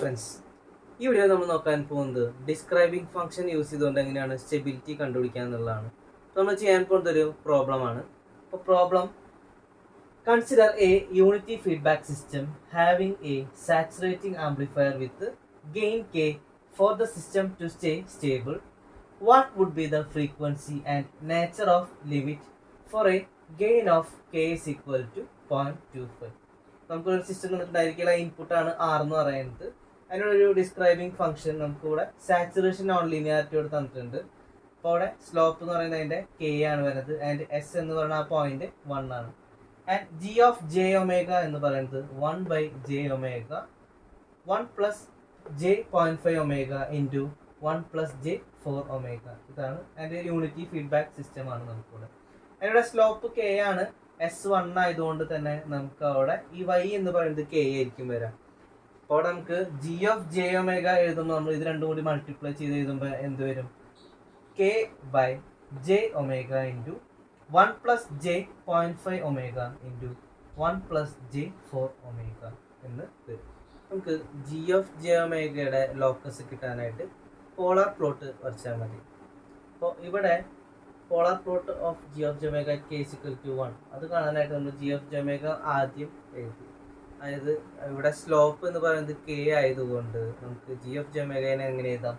Friends, ഈ video നമ്മൾ നോക്കാൻ പോകുന്നത് ഡിസ്ക്രൈബിംഗ് ഫംഗ്ഷൻ യൂസ് ചെയ്തുകൊണ്ട് എങ്ങനെയാണ് സ്റ്റെബിലിറ്റി കണ്ടുപിടിക്കുക എന്നുള്ളതാണ്. അപ്പോൾ നമ്മൾ ചെയ്യാൻ പോകുന്നത് ഒരു പ്രോബ്ലമാണ്. അപ്പോൾ problem: consider a unity feedback system having a saturating amplifier with gain K for the system to stay stable. What would be the frequency and nature of limit for a gain of K is equal to 0.25. നമുക്കൊരു system തന്നിട്ടുണ്ടായിരിക്കില്ല, ഇൻപുട്ടാണ് R എന്ന് പറയുന്നത്. അതിനോടൊരു describing function നമുക്കിവിടെ saturation non ലീനിയാരിറ്റിയോട് തന്നിട്ടുണ്ട്. അപ്പോൾ അവിടെ സ്ലോപ്പ് എന്ന് പറയുന്നത് അതിൻ്റെ കെ ആണ് വരുന്നത്, ആൻഡ് എസ് എന്ന് പറയുന്ന ആ പോയിന്റ് 1 ആണ്. And G of J omega എന്ന് പറയുന്നത് 1/j omega 1 plus J 0.5 omega into 1 plus J 4 omega. ഇതാണ് അതിൻ്റെ യൂണിറ്റി ഫീഡ്ബാക്ക് സിസ്റ്റമാണ് നമുക്കിവിടെ. അതിനുള്ള സ്ലോപ്പ് കെ ആണ്, S1 ആയതുകൊണ്ട് തന്നെ നമുക്ക് അവിടെ ഈ y എന്ന് പറയുന്നത് k ആയിരിക്കും വരാം. അപ്പോൾ അവിടെ നമുക്ക് ജി ഓഫ് ജെ ഒമേഗ എഴുതുമ്പോൾ നമ്മൾ ഇത് രണ്ടും കൂടി മൾട്ടിപ്ലൈ ചെയ്ത് എഴുതുമ്പോൾ എന്ത് വരും? k/j omega into 1 plus J 0.5 omega into 1 plus J 4 omega എന്ന് വരും. നമുക്ക് ജി ഓഫ് ജെ ഒമേഗയുടെ ലോക്കസ് കിട്ടാനായിട്ട് പോളാർ പ്ലോട്ട് വരച്ചാൽ മതി. അപ്പോൾ ഇവിടെ polar plot of G of J omega k = 1 അത് കാണാനായിട്ട് നമ്മൾ ജി ഓഫ് ജെ ഒമേഗ ആദ്യം എഴുതി. അതായത് ഇവിടെ സ്ലോപ്പ് എന്ന് പറയുന്നത് k ആയതുകൊണ്ട് നമുക്ക് ജി ഓഫ് ജെ ഒമേഗനെ എങ്ങനെ എഴുതാം?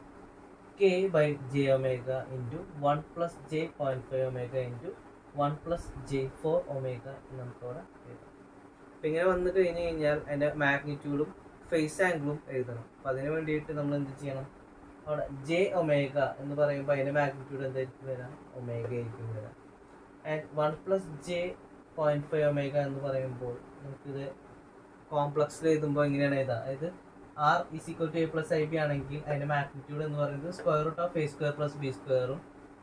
k/j omega into 1 plus J 0.5 omega into 1 plus J 4 omega നമുക്കവിടെ എഴുതാം. അപ്പം ഇങ്ങനെ വന്നു കഴിഞ്ഞ് കഴിഞ്ഞാൽ അതിൻ്റെ മാഗ്നിറ്റ്യൂഡും ഫേസ് ആംഗിളും എഴുതണം. അപ്പം അതിന് വേണ്ടിയിട്ട് നമ്മൾ എന്ത് ചെയ്യണം? അവിടെ ജെ ഒമേഗ എന്ന് പറയുമ്പോൾ അതിൻ്റെ മാഗ്നിറ്റ്യൂഡ് എന്തായിരിക്കും വരാം? ഒമേഗ ആയിരിക്കും വരാം. ആൻഡ് 1 പ്ലസ് ജെ 0.5 ഒമേഗ എന്ന് പറയുമ്പോൾ നമുക്കിത് കോംപ്ലക്സിൽ എഴുതുമ്പോൾ എങ്ങനെയാണ് എഴുതുക? അതായത് ആർ = a + ib ആണെങ്കിൽ അതിൻ്റെ മാഗ്നിറ്റ്യൂഡ് എന്ന് പറയുന്നത് √a² + b²,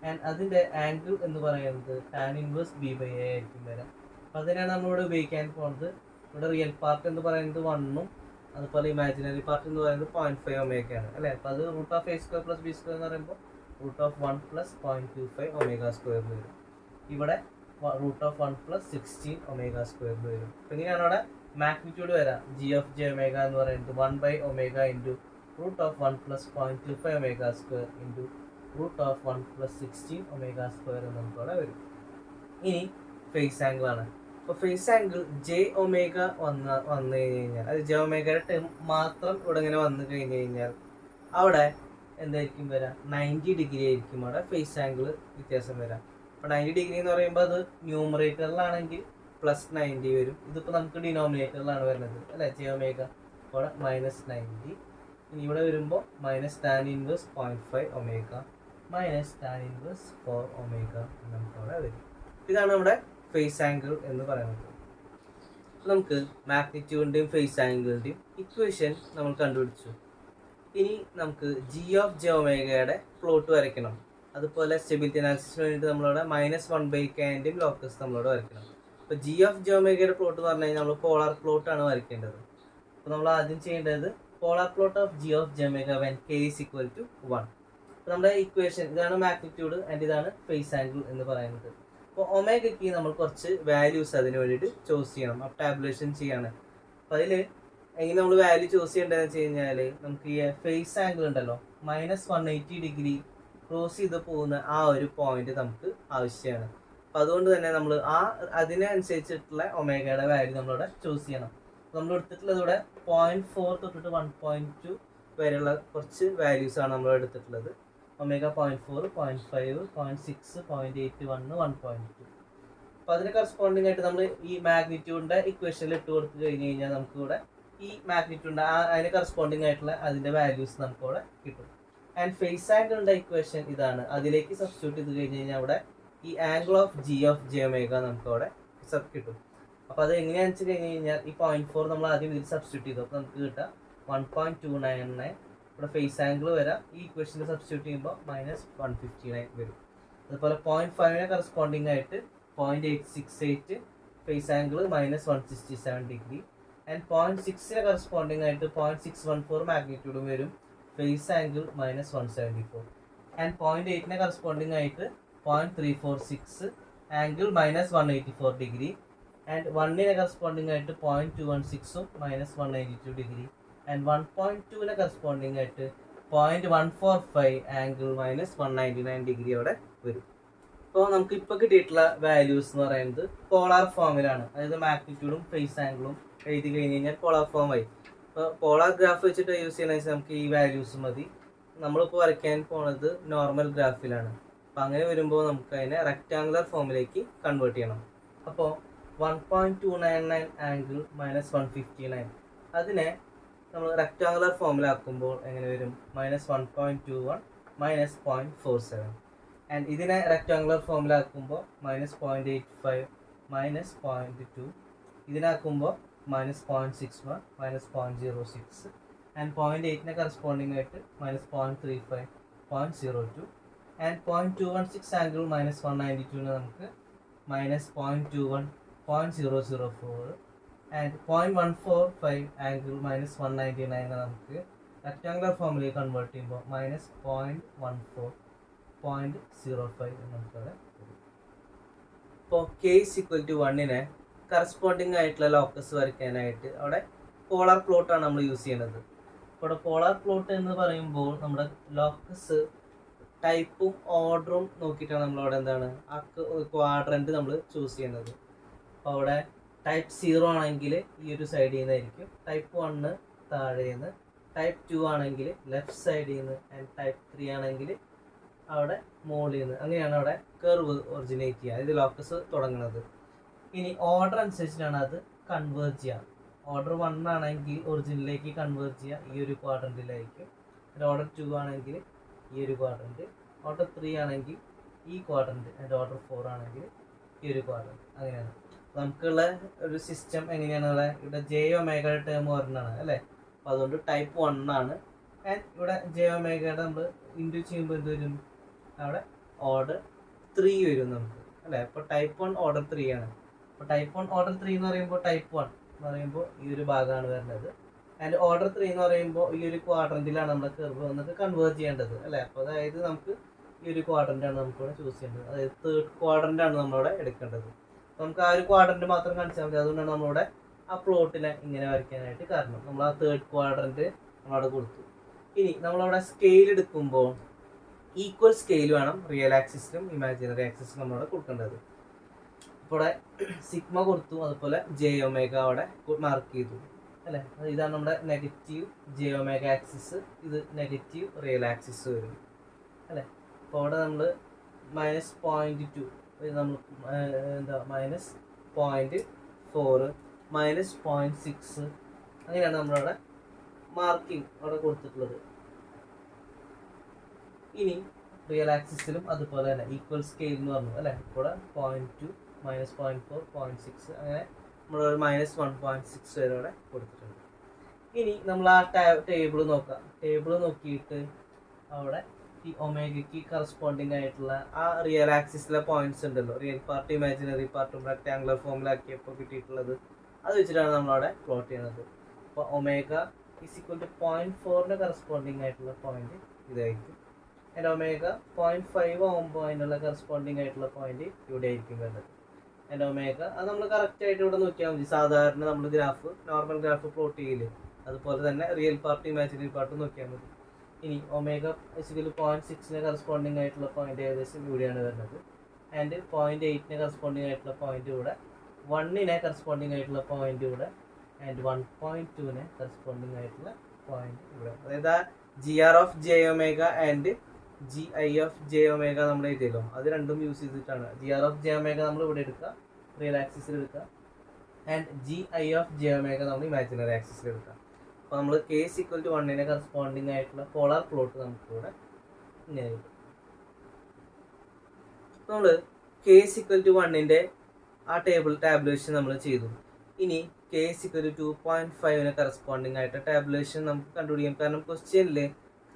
ആൻഡ് അതിൻ്റെ ആംഗിൾ എന്ന് പറയുന്നത് tan 1 b/a ആയിരിക്കും വരാം. അപ്പോൾ അതിനാണ് നമ്മളിവിടെ ഉപയോഗിക്കാൻ പോകുന്നത്. ഇവിടെ റിയൽ പാർട്ട് എന്ന് പറയുന്നത് 1ഉം അതുപോലെ ഇമാജിനറി പാർട്ട് എന്ന് പറയുന്നത് 0.5 ഒമേഗയാണ് അല്ലേ. അപ്പോൾ അത് √a² + b² എന്ന് പറയുമ്പോൾ √1 + 0.25 ഒമേഗ² വരും. ഇവിടെ √1 + 16 ഒമേഗ² വരും. അപ്പോൾ ഇങ്ങനെയാണ് അവിടെ മാഗ്നിറ്റ്യൂഡ് വരാം. ജി ഓഫ് ജെ ഒമേഗ എന്ന് പറയുന്നത് 1/ഒമേഗ ഇൻറ്റു √1 + 0.25 ഒമേഗ² ഇൻറ്റു √1 + 16 ഒമേഗ² എന്ന് നമുക്കവിടെ വരും. ഇനി ഫേസ് ആംഗിൾ ആണ്. അപ്പോൾ ഫേസ് ആംഗിൾ ജെ ഒമേഗ വന്നു കഴിഞ്ഞാൽ, അത് ജെ ഒമേഗയുടെ ടേം മാത്രം ഇവിടെ ഇങ്ങനെ വന്നു കഴിഞ്ഞ് കഴിഞ്ഞാൽ അവിടെ എന്തായിരിക്കും വരാം? 90 ഡിഗ്രി ആയിരിക്കും അവിടെ ഫേസ് ആംഗിൾ വ്യത്യാസം വരാം. അപ്പോൾ 90 ഡിഗ്രി എന്ന് പറയുമ്പോൾ അത് ന്യൂമറേറ്ററിലാണെങ്കിൽ +90 വരും. ഇതിപ്പോൾ നമുക്ക് ഡിനോമിനേറ്ററിലാണ് വരുന്നത് അല്ലേ, ജെ ഒമേഗ. അവിടെ -90. ഇനി ഇവിടെ വരുമ്പോൾ -tan 1 0.5 ഒമേഗ -tan 1 4 ഒമേഗ നമുക്കവിടെ വരും. ഇതാണ് നമ്മുടെ ഫേസ് ആംഗിൾ എന്ന് പറയുന്നത്. നമുക്ക് മാഗ്നിറ്റ്യൂഡിൻ്റെയും ഫേസ് ആംഗിളിൻ്റെയും ഇക്വേഷൻ നമ്മൾ കണ്ടുപിടിച്ചു. ഇനി നമുക്ക് ജി ഓഫ് ജെ ഒമേഗയുടെ പ്ലോട്ട് വരയ്ക്കണം. അതുപോലെ സ്റ്റെബിലിറ്റി അനാലിസിസിന് വേണ്ടിയിട്ട് നമ്മളവിടെ -1/kൻ്റെയും ലോക്കസ് നമ്മളോട് വരയ്ക്കണം. അപ്പോൾ ജി ഓഫ് ജെ ഒമേഗയുടെ പ്ലോട്ട് എന്ന് പറഞ്ഞു കഴിഞ്ഞാൽ നമ്മൾ പോളാർ പ്ലോട്ടാണ് വരയ്ക്കേണ്ടത്. അപ്പോൾ നമ്മൾ ആദ്യം ചെയ്യേണ്ടത് polar plot of G of J omega when k = 1. അപ്പോൾ നമ്മുടെ ഇക്വേഷൻ ഇതാണ് മാഗ്നിറ്റ്യൂഡ് ആൻഡ് ഇതാണ് ഫേസ് ആംഗിൾ എന്ന് പറയുന്നത്. അപ്പോൾ ഒമേഗയ്ക്ക് നമ്മൾ കുറച്ച് വാല്യൂസ് അതിന് വേണ്ടിയിട്ട് ചൂസ് ചെയ്യണം. അപ്പോൾ ടാബുലേഷൻ ചെയ്യാണ്. അപ്പോൾ അതിൽ എങ്ങനെ നമ്മൾ വാല്യൂ ചൂസ് ചെയ്യേണ്ടതെന്ന് വെച്ച് കഴിഞ്ഞാൽ നമുക്ക് ഈ ഫേസ് ആംഗിൾ ഉണ്ടല്ലോ, -180 ഡിഗ്രി ക്രോസ് ചെയ്ത് പോകുന്ന ആ ഒരു പോയിന്റ് നമുക്ക് ആവശ്യമാണ്. അപ്പോൾ അതുകൊണ്ട് തന്നെ നമ്മൾ അതിനനുസരിച്ചിട്ടുള്ള ഒമേഗയുടെ വാല്യൂ നമ്മളിവിടെ ചൂസ് ചെയ്യണം. നമ്മൾ എടുത്തിട്ടുള്ളത് ഇവിടെ 0.4 തൊട്ടിട്ട് 1.2 വരെയുള്ള കുറച്ച് വാല്യൂസാണ് നമ്മൾ എടുത്തിട്ടുള്ളത്. ഒമേഗ 0.4, 0.5, 0.6, 0.81, 1.2. അപ്പോൾ അതിന് കറസ്പോണ്ടിങ് ആയിട്ട് നമ്മൾ ഈ മാഗ്നിറ്റ്യൂഡിൻ്റെ ഇക്വേഷനിൽ ഇട്ട് കൊടുത്തു കഴിഞ്ഞ് കഴിഞ്ഞാൽ നമുക്കിവിടെ ഈ മാഗ്നിറ്റ്യൂഡിൻ്റെ അതിന് കറസ്പോണ്ടിങ് ആയിട്ടുള്ള അതിൻ്റെ വാല്യൂസ് നമുക്കിവിടെ കിട്ടും. ആൻഡ് ഫേസ് ആംഗിളിൻ്റെ ഇക്വേഷൻ ഇതാണ്. അതിലേക്ക് സബ്സ്റ്റിറ്റ്യൂട്ട് ചെയ്ത് കഴിഞ്ഞ് കഴിഞ്ഞാൽ അവിടെ ഈ angle of G of J omega നമുക്കവിടെ കിട്ടും. അപ്പോൾ അത് എങ്ങനെയാണെന്ന് വെച്ച് കഴിഞ്ഞ് കഴിഞ്ഞാൽ ഈ 0.4 നമ്മൾ ആദ്യം ഇതിൽ സബ്സ്റ്റിറ്റ്യൂട്ട് ചെയ്തു. അപ്പോൾ നമുക്ക് കിട്ടാം 1.299. ഇവിടെ ഫേസ് ആംഗിൾ വരാം. ഈ ഇക്വേഷനിൽ സബ്സ്റ്റിറ്റ്യൂട്ട് ചെയ്യുമ്പോൾ -159 വരും. അതുപോലെ 0.5നെ കറസ്പോണ്ടിങ് ആയിട്ട് 0.868 ഫേസ് ആംഗിൾ -167 ഡിഗ്രി. ആൻഡ് 0.6നെ കറസ്പോണ്ടിങ് ആയിട്ട് 0.614 മാഗ്നിറ്റ്യൂഡും വരും. Phase angle -174. ആൻഡ് 0.8നെ കറസ്പോണ്ടിങ് ആയിട്ട് 0.346 ആംഗിൾ -184 ഡിഗ്രി. ആൻഡ് 1നെ കറസ്പോണ്ടിങ് ആയിട്ട് 0.216ഉം -192 ഡിഗ്രി. ആൻഡ് 1.2ന് കറസ്പോണ്ടിങ് ആയിട്ട് 0.145 ആംഗിൾ -199 ഡിഗ്രി അവിടെ വരും. അപ്പോൾ നമുക്ക് ഇപ്പോൾ കിട്ടിയിട്ടുള്ള വാല്യൂസ് എന്ന് പറയുന്നത് പോളാർ ഫോമിലാണ്. അതായത് മാഗ്നിറ്റ്യൂഡും ഫേസ് ആംഗിളും എഴുതി കഴിഞ്ഞ് കഴിഞ്ഞാൽ പോളാർ ഫോം ആയി. ഇപ്പോൾ പോളാർ ഗ്രാഫ് വെച്ചിട്ട് യൂസ് ചെയ്യണമെന്ന് വെച്ചാൽ നമുക്ക് ഈ വാല്യൂസ് മതി. നമ്മളിപ്പോൾ വരയ്ക്കാൻ പോണത് നോർമൽ ഗ്രാഫിലാണ്. അപ്പം അങ്ങനെ വരുമ്പോൾ നമുക്ക് അതിനെ റെക്റ്റാങ്കുലർ ഫോമിലേക്ക് കൺവേർട്ട് ചെയ്യണം. അപ്പോൾ 1.299 ആംഗിൾ -159 അതിനെ നമ്മൾ റെക്റ്റാങ്കുലർ ഫോമിലാക്കുമ്പോൾ എങ്ങനെ വരും? -1.21 -0.47. ആൻഡ് ഇതിനെ റെക്റ്റാങ്കുലർ ഫോമിലാക്കുമ്പോൾ -0.85 -0.2. ഇതിനാക്കുമ്പോൾ -0.61 -0.06. ആൻഡ് 0.8നെ കറസ്പോണ്ടിങ് ആയിട്ട് -0.35 0.02. ആൻഡ് 0.216 ആംഗിൾ -192ന് നമുക്ക് -0.21 0.004. ആൻഡ് 0.145 ആംഗിൾ -199 നമുക്ക് റെക്റ്റാങ്കുലർ ഫോമിലേക്ക് കൺവേർട്ട് ചെയ്യുമ്പോൾ -0.14 0.05 നമുക്കവിടെ വരും. ഇപ്പോൾ k=1നെ കറസ്പോണ്ടിങ് ആയിട്ടുള്ള ലോക്കസ് വരയ്ക്കാനായിട്ട് അവിടെ പോളാർ പ്ലോട്ടാണ് നമ്മൾ യൂസ് ചെയ്യുന്നത്. ഇവിടെ പോളാർ പ്ലോട്ട് എന്ന് പറയുമ്പോൾ നമ്മുടെ ലോക്കസ് ടൈപ്പും ഓർഡറും നോക്കിയിട്ടാണ് നമ്മളവിടെ എന്താണ് ആ ക്വാഡ്രന്റ് നമ്മൾ ചൂസ് ചെയ്യുന്നത്. അപ്പോൾ അവിടെ ടൈപ്പ് 0 ആണെങ്കിൽ ഈ ഒരു സൈഡിൽ നിന്നായിരിക്കും, ടൈപ്പ് 1 താഴെ നിന്ന്, ടൈപ്പ് 2 ആണെങ്കിൽ ലെഫ്റ്റ് സൈഡിൽ നിന്ന്, ആൻഡ് ടൈപ്പ് 3 ആണെങ്കിൽ അവിടെ മുകളിൽ നിന്ന്. അങ്ങനെയാണ് അവിടെ കർവ് ഒറിജിനേറ്റ് ചെയ്യുക, അതായത് ലോക്കസ് തുടങ്ങുന്നത്. ഇനി ഓർഡർ അനുസരിച്ചിട്ടാണ് അത് കൺവേർട്ട് ചെയ്യുക. ഓർഡർ 1 ആണെങ്കിൽ ഒറിജിനിലേക്ക് കൺവേർട്ട് ചെയ്യുക ഈ ഒരു ക്വാഡ്രന്റിലായിരിക്കും. ഓർഡർ 2 ആണെങ്കിൽ ഈ ഒരു ക്വാഡ്രന്റ്, ഓർഡർ 3 ആണെങ്കിൽ ഈ ക്വാഡ്രന്റ്, ആൻഡ് ഓർഡർ 4 ആണെങ്കിൽ ഈ ഒരു ക്വാഡ്രന്റ്. അങ്ങനെയാണ് നമുക്കുള്ള ഒരു സിസ്റ്റം. എങ്ങനെയാണ് ഇവിടെ j⍵ ടേം ഒരെണ്ണമാണ് അല്ലേ. അപ്പോൾ അതുകൊണ്ട് ടൈപ്പ് 1 ആണ്. ആൻഡ് ഇവിടെ j⍵ നമ്മൾ ഇൻറ്റു ചെയ്യുമ്പോൾ എന്ത് വരും? അവിടെ ഓർഡർ 3 വരും നമുക്ക് അല്ലേ. അപ്പോൾ ടൈപ്പ് 1 ഓർഡർ 3 ആണ്. അപ്പോൾ ടൈപ്പ് 1 ഓർഡർ 3 എന്ന് പറയുമ്പോൾ ടൈപ്പ് 1 എന്ന് പറയുമ്പോൾ ഈ ഒരു ഭാഗമാണ് വരുന്നത്. ആൻഡ് ഓർഡർ 3 എന്ന് പറയുമ്പോൾ ഈ ഒരു ക്വാഡ്രന്റിലാണ് നമ്മൾ കർവ് വന്നിട്ട് കൺവേർട്ട് ചെയ്യേണ്ടത് അല്ലേ. അപ്പോൾ അതായത് നമുക്ക് ഈ ഒരു ക്വാഡ്രന്റാണ് നമുക്കിവിടെ ചൂസ് ചെയ്യേണ്ടത്. അതായത് തേർഡ് ക്വാഡ്രന്റാണ് നമ്മളിവിടെ എടുക്കേണ്ടത്. നമുക്ക് ആ ഒരു ക്വാഡ്രന്റ് മാത്രം കാണിച്ചാൽ മതി. അതുകൊണ്ടാണ് നമ്മളിവിടെ ആ പ്ലോട്ടിനെ ഇങ്ങനെ വരയ്ക്കാനായിട്ട് കാരണം. നമ്മൾ ആ തേർഡ് ക്വാഡ്രന്റ് നമ്മളവിടെ കൊടുത്തു. ഇനി നമ്മളവിടെ സ്കെയിൽ എടുക്കുമ്പോൾ ഈക്വൽ സ്കെയിൽ വേണം റിയൽ ആക്സിസിലും ഇമാജിനറി ആക്സിസിലും നമ്മളവിടെ കൊടുക്കേണ്ടത്. ഇപ്പോൾ ഇവിടെ സിഗ്മ കൊടുത്തു, അതുപോലെ j⍵ അവിടെ മാർക്ക് ചെയ്തു അല്ലേ. ഇതാണ് നമ്മുടെ നെഗറ്റീവ് j⍵ ആക്സിസ്, ഇത് നെഗറ്റീവ് റിയൽ ആക്സിസ് വരും അല്ലേ. അപ്പോൾ അവിടെ നമ്മൾ -0.2 നമ്മൾ എന്താ -0.4 -0.6 അങ്ങനെയാണ് നമ്മളവിടെ മാർക്കിംഗ് അവിടെ കൊടുത്തിട്ടുള്ളത്. ഇനി റിയൽ ആക്സിസിലും അതുപോലെ തന്നെ ഈക്വൽ സ്കെയിൽ എന്ന് പറഞ്ഞു അല്ലേ. ഇവിടെ 0.2 -0.4 0.6 അങ്ങനെ നമ്മളൊരു -1.6 വരെ അവിടെ കൊടുത്തിട്ടുണ്ട്. ഇനി നമ്മൾ ആ ടേബിൾ നോക്കാം. ടേബിൾ നോക്കിയിട്ട് അവിടെ ഈ ഒമേഗയ്ക്ക് കറസ്പോണ്ടിങ് ആയിട്ടുള്ള ആ റിയൽ ആക്സിസിലെ പോയിന്റ്സ് ഉണ്ടല്ലോ, റിയൽ പാർട്ട് ഇമാജിനറി പാർട്ടും റെക്ടാങ്കുലർ ഫോമിലാക്കിയപ്പോൾ കിട്ടിയിട്ടുള്ളത്, അത് വെച്ചിട്ടാണ് നമ്മളവിടെ പ്ലോട്ട് ചെയ്യുന്നത്. അപ്പോൾ ഒമേഗ = 0.4ന് കറസ്പോണ്ടിങ് ആയിട്ടുള്ള പോയിന്റ് ഇതായിരിക്കും. ആൻഡ് ഒമേഗ 0.5 ആകുമ്പോൾ അതിനുള്ള കറസ്പോണ്ടിങ് ആയിട്ടുള്ള പോയിന്റ് ഇവിടെ ആയിരിക്കും വരുന്നത്. ആൻഡ് ഒമേഗ അത് നമ്മൾ കറക്റ്റ് ആയിട്ട് ഇവിടെ നോക്കിയാൽ മതി. സാധാരണ നമ്മൾ ഗ്രാഫ് നോർമൽ ഗ്രാഫ് പ്ലോട്ട് ചെയ്യില്ലേ, അതുപോലെ തന്നെ റിയൽ പാർട്ട് ഇമാജിനറി പാർട്ട് നോക്കിയാൽ മതി. ഇനി ഒമേഗ = 0.6ന് കറസ്പോണ്ടിങ് ആയിട്ടുള്ള പോയിന്റ് ഏകദേശം ഇവിടെയാണ് വരുന്നത്. ആൻഡ് 0.8ന് കറസ്പോണ്ടിങ് ആയിട്ടുള്ള പോയിന്റ് ഇവിടെ, 1നെ കറസ്പോണ്ടിങ് ആയിട്ടുള്ള പോയിന്റ് ഇവിടെ, ആൻഡ് 1.2ന് കറസ്പോണ്ടിങ് ആയിട്ടുള്ള പോയിന്റ് ഇവിടെ. അതായത് GR⍵ ആൻഡ് GI⍵ നമ്മൾ എഴുതിയല്ലോ, അത് രണ്ടും യൂസ് ചെയ്തിട്ടാണ്. GR⍵ നമ്മൾ ഇവിടെ എടുക്കുക, റിയൽ ആക്സിസിൽ എടുക്കുക, ആൻഡ് GI⍵ നമ്മൾ ഇമാജിനറി ആക്സിസിൽ എടുക്കുക. അപ്പോൾ നമ്മൾ k=1ന് കറസ്പോണ്ടിങ് ആയിട്ടുള്ള പോളാർ പ്ലോട്ട് നമുക്കിവിടെ ഇങ്ങനെ കിട്ടും. നമ്മൾ k=1ന്റെ ആ ടാബുലേഷൻ നമ്മൾ ചെയ്തു. ഇനി k=2.5ന് കറസ്പോണ്ടിങ് ആയിട്ട് ടാബുലേഷൻ നമുക്ക് കണ്ടുപിടിക്കാം. കാരണം ക്വസ്റ്റ്യനിൽ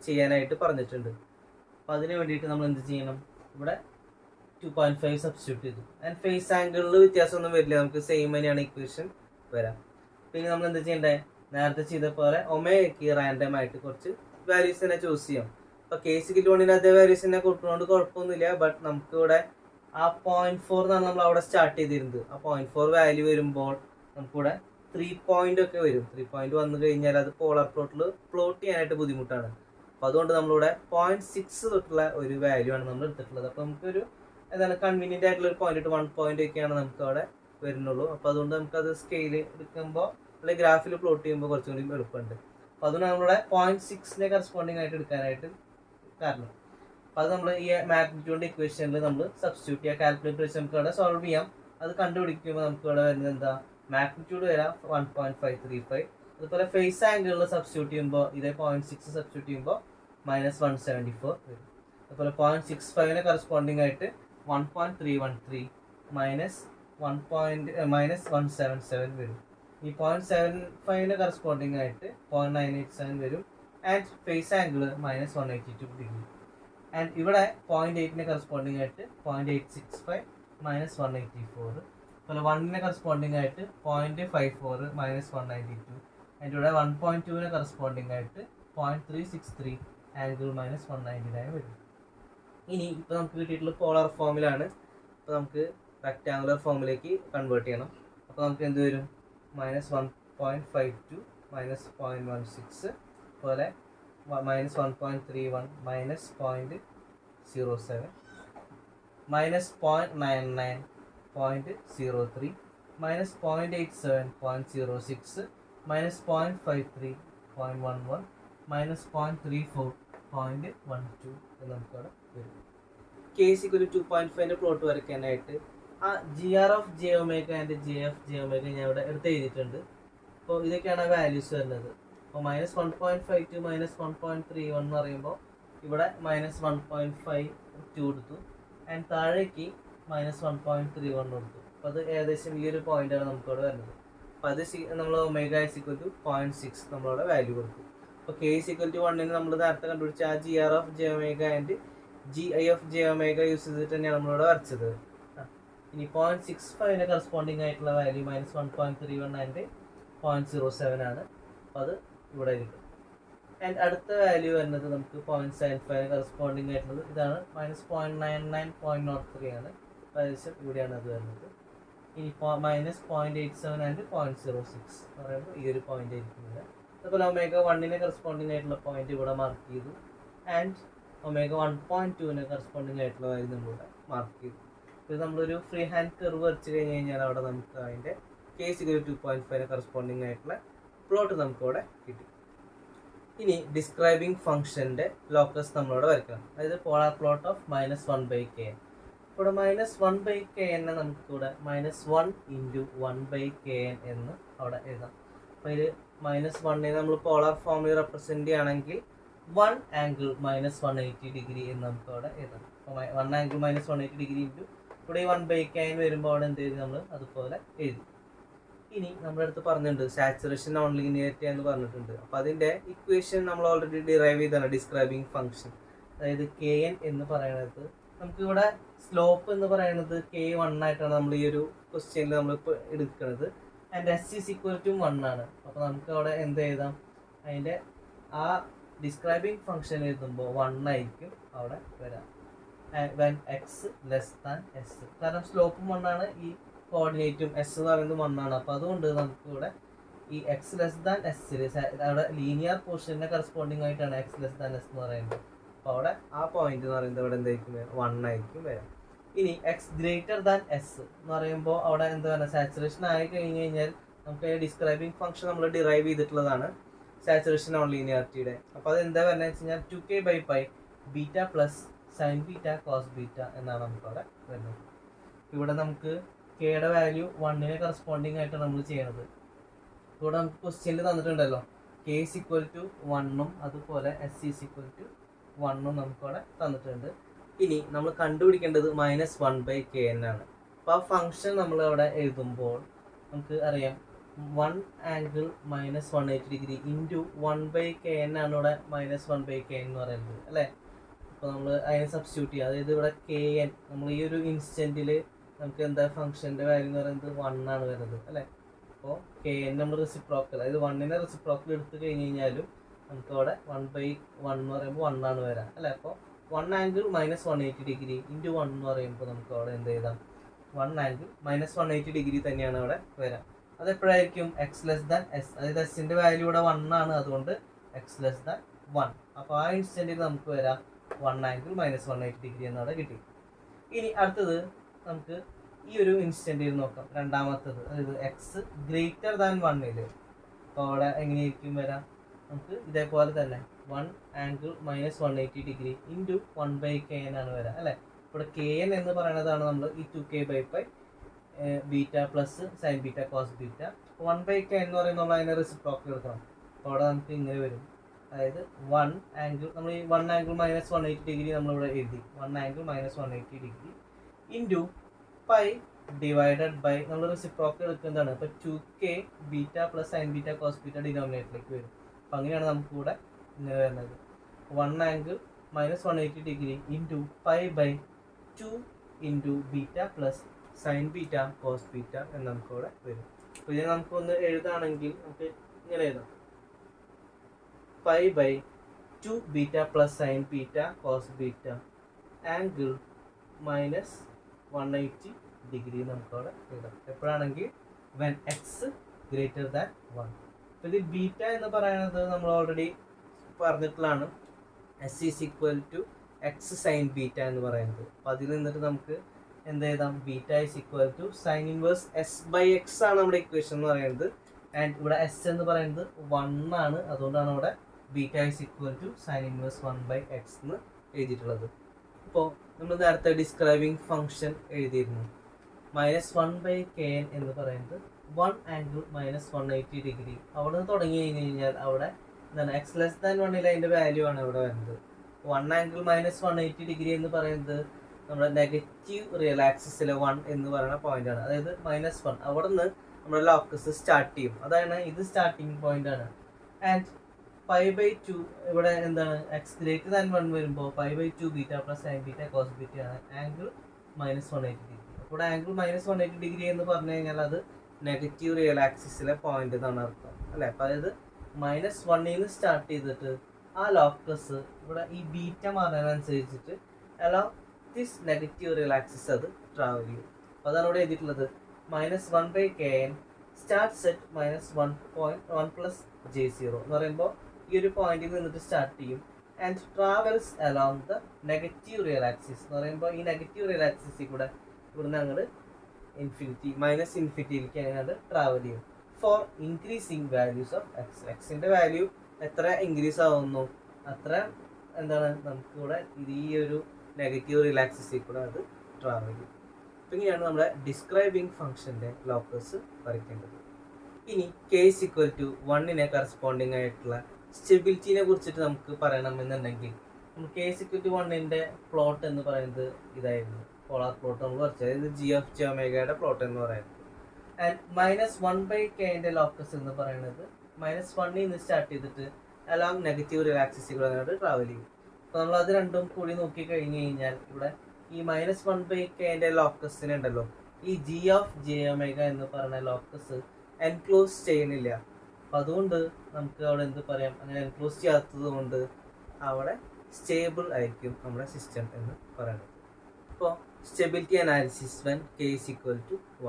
ചെയ്യാനായിട്ട് പറഞ്ഞിട്ടുണ്ട്. അപ്പോൾ അതിന് വേണ്ടിയിട്ട് നമ്മൾ എന്ത് ചെയ്യണം? ഇവിടെ 2.5 സബ്സ്റ്റിറ്റ്യൂട്ട് ചെയ്തു. ആൻഡ് ഫേസ് ആംഗിളിൽ വ്യത്യാസമൊന്നും വരില്ല, നമുക്ക് സെയിം തന്നെയാണ് ഇക്വേഷൻ വരാം. പിന്നെ നമ്മൾ എന്ത് ചെയ്യണ്ടേ? നേരത്തെ ചെയ്ത പോലെ ഒമേഗയ്ക്ക് റാൻഡം ആയിട്ട് കുറച്ച് വാല്യൂസ് തന്നെ ചൂസ് ചെയ്യാം. അപ്പോൾ k=1ന് അതേ വാല്യൂസ് തന്നെ കൊടുക്കുന്നതുകൊണ്ട് കുഴപ്പമൊന്നുമില്ല. ബട്ട് നമുക്ക് ഇവിടെ ആ 0.4 എന്നാണ് നമ്മൾ അവിടെ സ്റ്റാർട്ട് ചെയ്തിരുന്നത്. ആ 0.4 വാല്യൂ വരുമ്പോൾ നമുക്കിവിടെ 3 ഒക്കെ വരും. 3 വന്നു കഴിഞ്ഞാൽ അത് പോളർ പ്ലോട്ടിൽ പ്ലോട്ട് ചെയ്യാനായിട്ട് ബുദ്ധിമുട്ടാണ്. അപ്പോൾ അതുകൊണ്ട് നമ്മളിവിടെ 0.6 തൊട്ടുള്ള ഒരു വാല്യൂ ആണ് നമ്മൾ എടുത്തിട്ടുള്ളത്. അപ്പോൾ നമുക്കൊരു എന്താണ് കൺവീനിയൻ്റ് ആയിട്ടുള്ള ഒരു പോയിന്റ് 1 ഒക്കെയാണ് നമുക്ക് അവിടെ വരുന്നുള്ളൂ. അപ്പോൾ അതുകൊണ്ട് നമുക്കത് സ്കെയിൽ എടുക്കുമ്പോൾ അല്ലെങ്കിൽ ഗ്രാഫിൽ പ്ലോട്ട് ചെയ്യുമ്പോൾ കുറച്ചും കൂടി എളുപ്പമുണ്ട്. അപ്പോൾ അതുകൊണ്ട് നമ്മളുടെ 0.6 കറസ്പോണ്ടിങ് ആയിട്ട് എടുക്കാനായിട്ട് കാരണം. അപ്പോൾ അത് നമ്മൾ ഈ മാഗ്നിറ്റ്യൂഡിൻ്റെ ഇക്വേഷനിൽ നമ്മൾ സബ്സ്റ്റിറ്റ്യൂട്ട് ചെയ്യുക, കാൽക്കുലേറ്റർ വെച്ച് നമുക്ക് അവിടെ സോൾവ് ചെയ്യാം. അത് കണ്ടുപിടിക്കുമ്പോൾ നമുക്ക് ഇവിടെ വരുന്നത് എന്താ, മാഗ്നിറ്റ്യൂഡ് വരാം 1.535. അതുപോലെ ഫേസ് ആംഗിളിൽ സബ്സ്റ്റിറ്റ്യൂട്ട് ചെയ്യുമ്പോൾ ഇതേ 0.6 സബ്സ്റ്റിറ്റ്യൂട്ട് ചെയ്യുമ്പോൾ -174 വരും. അതുപോലെ 0.65 കറസ്പോണ്ടിങ് ആയിട്ട് 1.313 -177 വരും. ഈ 0.75 കറസ്പോണ്ടിങ് ആയിട്ട് 0.987 വരും. And phase angle -182 degree. And ഇവിടെ 0.8 കറസ്പോണ്ടിങ് ആയിട്ട് 0.865 -184. അതുപോലെ 1 കറസ്പോണ്ടിങ് ആയിട്ട് 0.54 -192. ആൻഡ് ഇവിടെ 1.2 കറസ്പോണ്ടിങ് ആയിട്ട് 0.363 ആംഗിൾ -199 വരും. ഇനി ഇപ്പോൾ നമുക്ക് കിട്ടിയിട്ടുള്ള പോളാർ ഫോമിലാണ്. അപ്പോൾ നമുക്ക് റെക്റ്റാങ്കുലർ ഫോമിലേക്ക് കൺവേർട്ട് ചെയ്യണം. അപ്പോൾ നമുക്ക് എന്ത് വരും, -1.52 -0.16 അതുപോലെ -1.31 -0.07 -0.99 0.03 -0.87 0.06 -0.53 0.11 -0.34 0.12 എന്ന് നമുക്കവിടെ വരും. കേസ് ഇക്കൊരു 2.5 പ്ലോട്ട് വരയ്ക്കാനായിട്ട് ആ GR(J⍵) ആൻഡ് JF(J⍵) ഞാൻ ഇവിടെ എടുത്ത് എഴുതിയിട്ടുണ്ട്. അപ്പോൾ ഇതൊക്കെയാണ് വാല്യൂസ് വരുന്നത്. അപ്പോൾ -1.52 -1.31 എന്ന് പറയുമ്പോൾ ഇവിടെ -1.52 എടുത്തു. ആൻഡ് താഴേക്ക് -1.31 കൊടുത്തു. അപ്പോൾ അത് ഏകദേശം ഈ ഒരു പോയിന്റാണ് നമുക്കവിടെ വരുന്നത്. അപ്പോൾ അത് നമ്മൾ ω = 0.6 നമ്മളവിടെ വാല്യൂ കൊടുത്തു. അപ്പോൾ K = 1 നമ്മൾ നേരത്തെ കണ്ടുപിടിച്ച ആ GR(J⍵) ആൻഡ് GI(J⍵) യൂസ് ചെയ്തിട്ട് തന്നെയാണ് നമ്മളിവിടെ വരച്ചത്. ഇനി 0.65 കറസ്പോണ്ടിങ് ആയിട്ടുള്ള വാല്യൂ -1.31 ആൻഡ് 0.07 ആണ്. അപ്പോൾ അത് ഇവിടെ കിട്ടും. ആൻഡ് അടുത്ത വാല്യൂ വരുന്നത് നമുക്ക് 0.75 കറസ്പോണ്ടിങ് ആയിട്ടുള്ളത് ഇതാണ്, -0.99 0.03 ആണ്. ഏകദേശം ഇവിടെയാണ് അത് വരുന്നത്. ഇനി -0.87 ആൻഡ് 0.06 എന്ന് പറയുമ്പോൾ ഈ ഒരു പോയിന്റ് ആയിരിക്കുന്നത്. അതുപോലെ ω1 കറസ്പോണ്ടിങ് ആയിട്ടുള്ള പോയിന്റ് ഇവിടെ മാർക്ക് ചെയ്തു. ആൻഡ് ω1.2 കറസ്പോണ്ടിങ് ആയിട്ടുള്ള വാല്യൂ നമ്മളിവിടെ മാർക്ക് ചെയ്തു. ഇത് നമ്മളൊരു ഫ്രീ ഹാൻഡ് കർവ് വരച്ച് കഴിഞ്ഞാൽ അവിടെ നമുക്ക് അതിൻ്റെ K = 2.5 കറസ്പോണ്ടിങ് ആയിട്ടുള്ള പ്ലോട്ട് നമുക്കവിടെ കിട്ടി. ഇനി ഡിസ്ക്രൈബിംഗ് ഫംഗ്ഷൻ്റെ ലോക്കസ് നമ്മളവിടെ വരയ്ക്കണം. അതായത് പോളാർ പ്ലോട്ട് ഓഫ് -1/kn. ഇവിടെ -1/kn നമുക്കിവിടെ -1 × 1/kn എന്ന് അവിടെ എഴുതാം. അപ്പോൾ ഇത് -1 നമ്മൾ പോളാർ ഫോമിൽ റെപ്രസെൻറ്റ് ചെയ്യുകയാണെങ്കിൽ 1 ആംഗിൾ -180 ഡിഗ്രി എന്ന് നമുക്ക് അവിടെ എഴുതാം. അപ്പോൾ 1 ആംഗിൾ -180 ഡിഗ്രി ഇൻറ്റു ഇവിടെ 1/kn വരുമ്പോൾ അവിടെ എന്ത് ചെയ്തു, നമ്മൾ അതുപോലെ എഴുതി. ഇനി നമ്മുടെ അടുത്ത് പറഞ്ഞിട്ടുണ്ട് സാച്ചുറേഷൻ നോൺ ലീനിയറിറ്റി എന്ന് പറഞ്ഞിട്ടുണ്ട്. അപ്പോൾ അതിൻ്റെ ഇക്വേഷൻ നമ്മൾ ഓൾറെഡി ഡിറൈവ് ചെയ്താണ്, ഡിസ്ക്രൈബിംഗ് ഫംഗ്ഷൻ. അതായത് kn എന്ന് പറയുന്നത് നമുക്കിവിടെ സ്ലോപ്പ് എന്ന് പറയുന്നത് K1 ആയിട്ടാണ് നമ്മൾ ഈ ഒരു ക്വസ്റ്റ്യനിൽ നമ്മളിപ്പോൾ എടുക്കുന്നത്. ആൻഡ് S = 1 ആണ്. അപ്പോൾ നമുക്ക് അവിടെ എന്ത് എഴുതാം, അതിൻ്റെ ആ ഡിസ്ക്രൈബിംഗ് ഫംഗ്ഷൻ എഴുതുമ്പോൾ 1 ആയിരിക്കും അവിടെ വരാം. when x less than s, കാരണം സ്ലോപ്പും 1 ആണ്, ഈ കോർഡിനേറ്റും s എന്ന് പറയുന്നത് 1 ആണ്. അപ്പോൾ അതുകൊണ്ട് നമുക്ക് ഇവിടെ ഈ x ലെസ് ദാൻ s അവിടെ ലീനിയർ പോർഷൻ്റെ കറസ്പോണ്ടിങ് ആയിട്ടാണ് x ലെസ് ദാൻ s എന്ന് പറയുന്നത്. അപ്പോൾ അവിടെ ആ പോയിന്റ് എന്ന് പറയുന്നത് ഇവിടെ എന്തായിരിക്കും, 1 ആയിരിക്കും വരാം. ഇനി x ഗ്രേറ്റർ ദാൻ s എന്ന് പറയുമ്പോൾ അവിടെ എന്താ പറയുക, സാച്ചുറേഷൻ ആയി കഴിഞ്ഞ് കഴിഞ്ഞാൽ നമുക്ക് ഡിസ്ക്രൈബിംഗ് ഫംഗ്ഷൻ നമ്മൾ ഡിറൈവ് ചെയ്തിട്ടുള്ളതാണ് സാച്ചുറേഷൻ നോൺ ലീനിയാരിറ്റിയുടെ. അപ്പോൾ അത് എന്താ പറയുന്നത് വെച്ച് കഴിഞ്ഞാൽ 2k/π β പ്ലസ് sin β cos β എന്നാണ് നമുക്ക് അവിടെ വരുന്നത്. ഇവിടെ നമുക്ക് കെയുടെ വാല്യൂ 1 കറസ്പോണ്ടിങ് ആയിട്ടാണ് നമ്മൾ ചെയ്യണത്. ഇവിടെ നമുക്ക് ക്വസ്റ്റ്യനിൽ തന്നിട്ടുണ്ടല്ലോ K = 1 അതുപോലെ S = 1 നമുക്കവിടെ തന്നിട്ടുണ്ട്. ഇനി നമ്മൾ കണ്ടുപിടിക്കേണ്ടത് -1/kn ആണ്. അപ്പോൾ ആ ഫംഗ്ഷൻ നമ്മൾ അവിടെ എഴുതുമ്പോൾ നമുക്ക് അറിയാം 1 ആംഗിൾ -180 ഡിഗ്രി ഇൻറ്റു 1/kn ആണ് ഇവിടെ -1/kn എന്ന് പറയുന്നത് അല്ലേ. അപ്പോൾ നമ്മൾ അതിനെ സബ്സ്റ്റിറ്റ്യൂട്ട് ചെയ്യുക. അതായത് ഇവിടെ kn നമ്മൾ ഈ ഒരു ഇൻസ്റ്റൻറ്റിൽ നമുക്ക് എന്താ ഫംഗ്ഷൻ്റെ വാല്യൂ എന്ന് പറയുന്നത് 1 ആണ് വരുന്നത് അല്ലേ. അപ്പോൾ kn നമ്മൾ റെസിപ്രോക്കൽ, അതായത് 1 റെസിപ്രോക്കൽ എടുത്ത് കഴിഞ്ഞ് കഴിഞ്ഞാലും നമുക്ക് അവിടെ 1/1 എന്ന് പറയുമ്പോൾ 1 ആണ് വരാം അല്ലേ. അപ്പോൾ 1 ആംഗിൾ -180 ഡിഗ്രി ഇൻറ്റു 1 എന്ന് പറയുമ്പോൾ നമുക്ക് അവിടെ എന്ത് ചെയ്താം, 1 ആംഗിൾ -180 ഡിഗ്രി തന്നെയാണ് അവിടെ വരാം. അത് എപ്പോഴായിരിക്കും എക്സ് ലെസ് ദാൻ എസ്, അതായത് എസിന്റെ വാല്യൂ ഇവിടെ 1 ആണ്, അതുകൊണ്ട് എക്സ് ലെസ് ദാൻ 1. അപ്പോൾ ആ ഇൻസ്റ്റന്റിൽ നമുക്ക് വരാം 1 ആംഗിൾ മൈനസ് 180 ഡിഗ്രി എന്നവിടെ കിട്ടി. ഇനി അടുത്തത് നമുക്ക് ഈ ഒരു ഇൻസ്റ്റന്റിൽ നോക്കാം, രണ്ടാമത്തത്, അതായത് എക്സ് ഗ്രേറ്റർ ദാൻ 1. അപ്പോൾ അവിടെ എങ്ങനെയായിരിക്കും വരാം, നമുക്ക് ഇതേപോലെ തന്നെ 1 angle minus 180 degree into 1/kn ആണ് വരാം അല്ലേ. ഇവിടെ kn എന്ന് പറയുന്നതാണ് നമ്മൾ ഈ 2k/π beta plus sine beta cos beta. 1/kn എന്ന് പറയുമ്പോൾ അതിനെ റെസിപ്രോക്കൽ എടുക്കണം. അപ്പോൾ അവിടെ നമുക്ക് ഇങ്ങനെ വരും, അതായത് 1 ആംഗിൾ, നമ്മൾ ഈ 1 ആംഗിൾ മൈനസ് 180 ഡിഗ്രി നമ്മളിവിടെ എഴുതി, 1 angle minus 180 degree into pi divided by, നമ്മൾ റെസിപ്രോക്കൽ എടുക്കുന്നതാണ്. അപ്പോൾ 2k beta plus sine beta cos beta ഡിനോമിനേറ്ററിലേക്ക് വരും. അപ്പം അങ്ങനെയാണ് നമുക്ക് ഇവിടെ ഇങ്ങനെ വരുന്നത്, 1 angle minus 180 degree into pi by 2 into beta plus sine beta cos beta എന്ന് നമുക്ക് ഇവിടെ വരും. അപ്പോൾ ഇതിനെ നമുക്കൊന്ന് എഴുതാണെങ്കിൽ നമുക്ക് ഇങ്ങനെ എഴുതാം, pi by 2 beta plus sine beta cos beta angle minus 180 degree നമുക്കവിടെ എഴുതാം. എപ്പോഴാണെങ്കിൽ വെൻ എക്സ് ഗ്രേറ്റർ ദാൻ 1. അപ്പോൾ ഇത് ബീറ്റ എന്ന് പറയുന്നത് നമ്മൾ ഓൾറെഡി പറഞ്ഞിട്ടുള്ളതാണ്, s is equal to x sine beta എന്ന് പറയുന്നത്. അപ്പോൾ അതിൽ നിന്നിട്ട് നമുക്ക് എന്ത് എഴുതാം, beta is equal to sine inverse s by x ആണ് നമ്മുടെ ഇക്വേഷൻ എന്ന് പറയുന്നത്. ആൻഡ് ഇവിടെ എസ് എന്ന് പറയുന്നത് 1 ആണ്, അതുകൊണ്ടാണ് ഇവിടെ beta is equal to sine inverse 1/x എന്ന് എഴുതിയിട്ടുള്ളത്. ഇപ്പോൾ നമ്മൾ നേരത്തെ ഡിസ്ക്രൈബിങ് ഫംഗ്ഷൻ എഴുതിയിരുന്നു, -1/kn എന്ന് പറയുന്നത് 1 ആംഗിൾ മൈനസ് 180 ഡിഗ്രി. അവിടെ നിന്ന് തുടങ്ങി കഴിഞ്ഞ് കഴിഞ്ഞാൽ അവിടെ എന്താണ്, എക്സ് ലെസ് ദാൻ 1 അതിൻ്റെ വാല്യൂ ആണ് ഇവിടെ വരുന്നത്. 1 ആംഗിൾ മൈനസ് 180 ഡിഗ്രി എന്ന് പറയുന്നത് നമ്മുടെ നെഗറ്റീവ് റിയൽ ആക്സിസിലെ 1 എന്ന് പറയുന്ന പോയിന്റ് ആണ്, അതായത് -1. അവിടെ നിന്ന് നമ്മുടെ ലോക്കസ് സ്റ്റാർട്ട് ചെയ്യും, അതാണ് ഇത് സ്റ്റാർട്ടിങ് പോയിന്റ് ആണ്. ആൻഡ് π/2 ഇവിടെ എന്താണ്, എക്സ് ഗ്രേറ്റർ ദാൻ 1 വരുമ്പോൾ π/2 beta plus sine beta cos beta ആണ്, ആംഗിൾ -180 ഡിഗ്രി. അപ്പോൾ ആംഗിൾ -180 ഡിഗ്രി എന്ന് പറഞ്ഞു കഴിഞ്ഞാൽ അത് നെഗറ്റീവ് റിയൽ ആക്സിസിലെ പോയിന്റ് എന്നാണ് അർത്ഥം അല്ലേ. അപ്പോൾ അതായത് -1 നിന്ന് സ്റ്റാർട്ട് ചെയ്തിട്ട് ആ ലോക്കസ് ഇവിടെ ഈ ബീറ്റ മാറുന്നതിനനുസരിച്ചിട്ട് along this negative real axis അത് ട്രാവൽ ചെയ്യും. അപ്പോൾ അതാണ് ഇവിടെ എഴുതിയിട്ടുള്ളത്, -1/kn starts at -1 plus j0 എന്ന് പറയുമ്പോൾ ഈ ഒരു പോയിന്റിൽ നിന്നിട്ട് സ്റ്റാർട്ട് ചെയ്യും and travels along the negative real axis എന്ന് പറയുമ്പോൾ ഈ നെഗറ്റീവ് റിയൽ ആക്സിസിൽ കൂടെ ഇവിടുന്ന് അങ്ങോട്ട് ഇൻഫിനിറ്റിയിലേക്ക് അങ്ങോട്ട് ട്രാവൽ ചെയ്യും four increasing values of X. എക്സിൻ്റെ വാല്യൂ എത്ര ഇൻക്രീസ് ആവുന്നു അത്ര എന്താണ് നമുക്ക് ഇവിടെ ഈ ഒരു നെഗറ്റീവ് റിയൽ ആക്സിസിൽ കൂടെ അത് ട്രാവൽ ചെയ്യും. അപ്പോൾ ഇങ്ങനെയാണ് നമ്മുടെ ഡിസ്ക്രൈബിങ് ഫംഗ്ഷൻ്റെ ലോക്കസ് വരയ്ക്കേണ്ടത്. ഇനി k = 1 കറസ്പോണ്ടിങ് ആയിട്ടുള്ള സ്റ്റെബിലിറ്റിനെ കുറിച്ചിട്ട് നമുക്ക് പറയണമെന്നുണ്ടെങ്കിൽ k = 1 പ്ലോട്ട് എന്ന് പറയുന്നത് ഇതായിരുന്നു, പോളാർ പ്ലോട്ട് നമ്മൾ വരച്ചത്, അതായത് g(j)യുടെ പ്ലോട്ട് എന്ന് പറയുന്നത്. ആൻഡ് -1/k ലോക്കസ് എന്ന് പറയുന്നത് -1 നിന്ന് സ്റ്റാർട്ട് ചെയ്തിട്ട് അലോങ് നെഗറ്റീവ് റിയൽ ആക്സിസിലൂടെ ട്രാവൽ ചെയ്യും. അപ്പോൾ നമ്മൾ അത് രണ്ടും കൂടി നോക്കി കഴിഞ്ഞ് കഴിഞ്ഞാൽ ഇവിടെ ഈ -1/k ലോക്കസിന് ഉണ്ടല്ലോ, ഈ g(j) എന്ന് പറയുന്ന ലോക്കസ് എൻക്ലോസ് ചെയ്യുന്നില്ല. അപ്പം അതുകൊണ്ട് നമുക്ക് അവിടെ എന്ത് പറയാം, അങ്ങനെ എൻക്ലോസ് ചെയ്യാത്തത് കൊണ്ട് അവിടെ സ്റ്റേബിൾ ആയിരിക്കും നമ്മുടെ സിസ്റ്റം എന്ന് പറയുന്നത്. ഇപ്പോൾ സ്റ്റെബിലിറ്റി അനാലിസിസ് വെൻ k =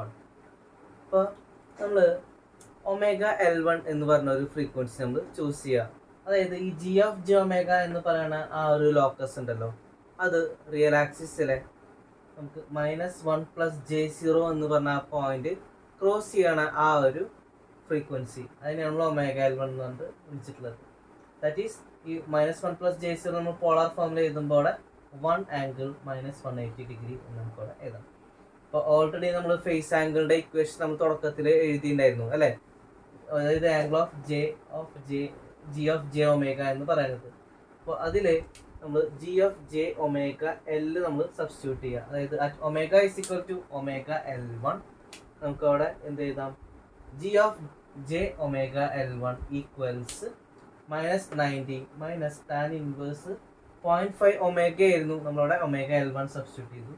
1. അപ്പോൾ നമ്മൾ ωL1 എന്ന് പറഞ്ഞ ഒരു ഫ്രീക്വൻസി നമ്മൾ ചൂസ് ചെയ്യുക. അതായത് ഈ g(j) എന്ന് പറയുന്ന ആ ഒരു ലോക്കസ് ഉണ്ടല്ലോ, അത് റിയൽ ആക്സിസിലെ നമുക്ക് -1 + j0 എന്ന് പറഞ്ഞ ആ പോയിന്റ് ക്രോസ് ചെയ്യണ ആ ഒരു ഫ്രീക്വൻസി, അതിനെ നമ്മൾ ωL1 എന്ന് പറഞ്ഞിട്ട് വിളിച്ചിട്ടുള്ളത്. ദാറ്റ് ഈസ് ഈ -1 + j0 നമ്മൾ പോളാർ ഫോമിൽ എഴുതുമ്പോൾ 1 ആംഗിൾ -180 ഡിഗ്രി എന്ന് നമുക്കവിടെ എഴുതാം. അപ്പോൾ ഓൾറെഡി നമ്മൾ ഫേസ് ആംഗിളിൻ്റെ ഇക്വേഷൻ നമ്മൾ തുടക്കത്തിൽ എഴുതിയിട്ടുണ്ടായിരുന്നു അല്ലേ, അതായത് ആംഗിൾ ഓഫ് g(j) എന്ന് പറയുന്നത്. അപ്പോൾ അതിൽ നമ്മൾ g(j)L നമ്മൾ സബ്സ്റ്റിറ്റ്യൂട്ട് ചെയ്യുക, അതായത് ω = ωL1 നമുക്ക് അവിടെ എന്ത് എഴുതാം, g(j)L1 = -90 - tan ഇൻവേഴ്സ് 0.5 ആയിരുന്നു, നമ്മളവിടെ ωL1 സബ്സ്റ്റിറ്റ്യൂട്ട് ചെയ്തു,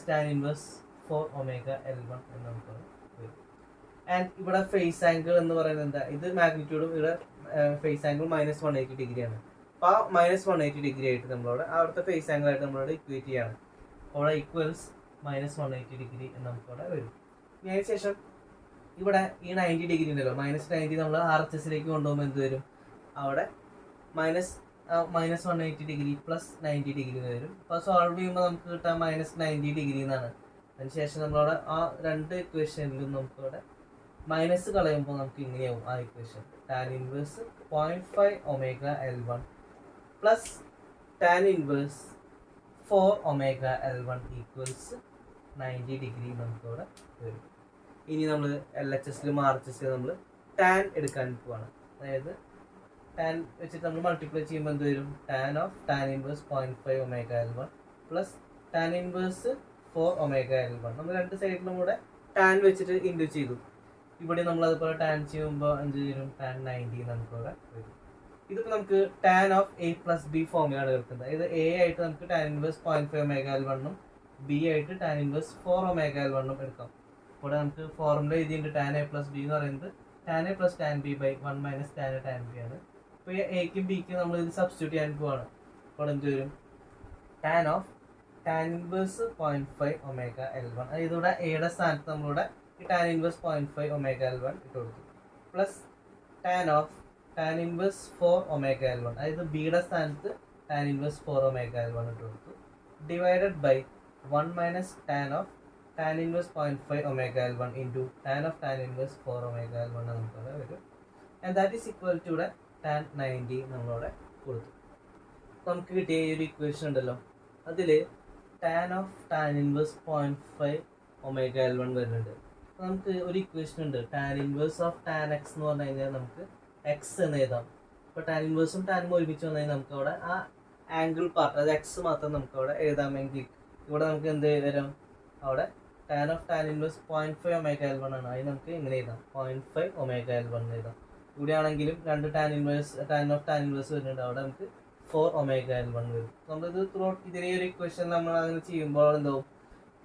tan ഇൻവേഴ്സ് 4 ωL1 എന്ന് നമുക്ക് വരും. ആൻഡ് ഇവിടെ ഫേസ് ആംഗിൾ എന്ന് പറയുന്നത് എന്താ, ഇത് മാഗ്നിറ്റ്യൂഡും ഇവിടെ ഫേസ് ആംഗിൾ -180 ഡിഗ്രിയാണ്. അപ്പോൾ ആ -180 ഡിഗ്രി ആയിട്ട് നമ്മളവിടെ അവിടുത്തെ ഫേസ് ആംഗിൾ ആയിട്ട് നമ്മളവിടെ ഇക്വേറ്റ് ചെയ്യാണ്, അവിടെ ഈക്വൽസ് -180 ഡിഗ്രി എന്ന് നമുക്കവിടെ വരും. അതിന് ശേഷം ഇവിടെ ഈ 90 ഡിഗ്രി ഉണ്ടല്ലോ, -90 നമ്മൾ RHSലേക്ക് കൊണ്ടുപോകുമ്പോൾ എന്ത് വരും, അവിടെ -180 ഡിഗ്രി +90 ഡിഗ്രി വരും. അപ്പോൾ സോൾവ് ചെയ്യുമ്പോൾ നമുക്ക് കിട്ടാൻ -90 ഡിഗ്രി എന്നാണ്. അതിനുശേഷം നമ്മളവിടെ ആ രണ്ട് ഇക്വേഷനിലും നമുക്കവിടെ മൈനസ് കളയുമ്പോൾ നമുക്ക് ഇങ്ങനെയാവും ആ equation. tan inverse 0.5 omega L1 plus tan inverse 4 omega L1 equals 90 degree നമുക്കവിടെ വരും. ഇനി നമ്മൾ LHSലും RHSലും നമ്മൾ tan എടുക്കാൻ പോവാണ്. അതായത് tan വെച്ചിട്ട് നമ്മൾ മൾട്ടിപ്ലൈ ചെയ്യുമ്പോൾ എന്ത് വരും, tan inverse 0.5 omega L1 plus tan inverse 4 omega L1. നമ്മൾ രണ്ട് സൈഡിലും കൂടെ tan വെച്ചിട്ട് ഇൻഡു ചെയ്തു. ഇവിടെ നമ്മൾ അതുപോലെ tan ചെയ്യുമ്പോൾ എന്ത് വരും, tan 90 നമുക്കവിടെ വരും. ഇതിപ്പോൾ നമുക്ക് tan of A plus B ഫോമിലാണ് എടുക്കുന്നത്. അതായത് A ആയിട്ട് നമുക്ക് tan ഇൻവേഴ്സ് 0.5 ഒമേഗ L1ഉം B ആയിട്ട് tan ഇൻവേഴ്സ് 4 ഒമേഗ L1ഉം എടുക്കാം. ഇവിടെ നമുക്ക് ഫോർമുല എഴുതിയിട്ടുണ്ട് tan A പ്ലസ് B എന്ന് പറയുന്നത് tan A plus tan B by 1 minus tan A tan B ആണ്. ഇപ്പോൾ എക്കും ബിക്കും നമ്മൾ ഇത് സബ്സ്റ്റിറ്റ്യൂട്ട് ചെയ്യാൻ പോവാണ്. അപ്പോൾ എന്ത് വരും, tan ഇൻവേഴ്സ് 0.5 ഒമേഗ L1, അതായത് ഇവിടെ എയുടെ സ്ഥാനത്ത് നമ്മളിവിടെ ഈ tan ഇൻവേഴ്സ് 0.5 ഒമേഗ L1 ഇട്ട് കൊടുത്തു, plus tan inverse 4 omega L1, അതായത് ബിയുടെ സ്ഥാനത്ത് tan ഇൻവേഴ്സ് 4 ഒമേഗ L1 ഇട്ട് കൊടുത്തു, divided by 1 minus tan inverse 0.5 omega L1 into tan inverse 4 omega L1 നമുക്കവിടെ വരും. And that is equal to ഇവിടെ tan 90 നമ്മളവിടെ കൊടുത്തു. നമുക്ക് കിട്ടിയ ഈ ഒരു ഇക്വേഷൻ ഉണ്ടല്ലോ, അതിൽ tan ഇൻവേഴ്സ് 0.5 ഒമേഗ L1 വരുന്നുണ്ട്. അപ്പോൾ നമുക്ക് ഒരു ഇക്വേഷൻ ഉണ്ട്, tan inverse of tan x എന്ന് പറഞ്ഞു കഴിഞ്ഞാൽ നമുക്ക് x എന്ന് എഴുതാം. ഇപ്പോൾ tan ഇൻവേഴ്സും ടാനും ഒരുമിച്ച് വന്നു കഴിഞ്ഞാൽ നമുക്ക് അവിടെ ആ ആംഗിൾ പാർട്ട്, അത് x മാത്രം നമുക്ക് അവിടെ എഴുതാമെങ്കിൽ ഇവിടെ നമുക്ക് എന്ത് വരാം, അവിടെ tan ഇൻവേഴ്സ് 0.5 ഒമേഗ L1 ആണ്. അതിന് നമുക്ക് ഇങ്ങനെ എഴുതാം, 0.5 ഒമേഗ L1 എഴുതാം. ഇവിടെ ആണെങ്കിലും രണ്ട് tan ഓഫ് tan ഇൻവേഴ്സ് വരുന്നുണ്ട്, അവിടെ നമുക്ക് 4 ഒമേഗ L1 വരും. നമ്മളിത് ത്രൂഔട്ട് ഇതിലെ ഒരു ഇക്വേഷൻ നമ്മൾ അങ്ങനെ ചെയ്യുമ്പോൾ എന്താവും,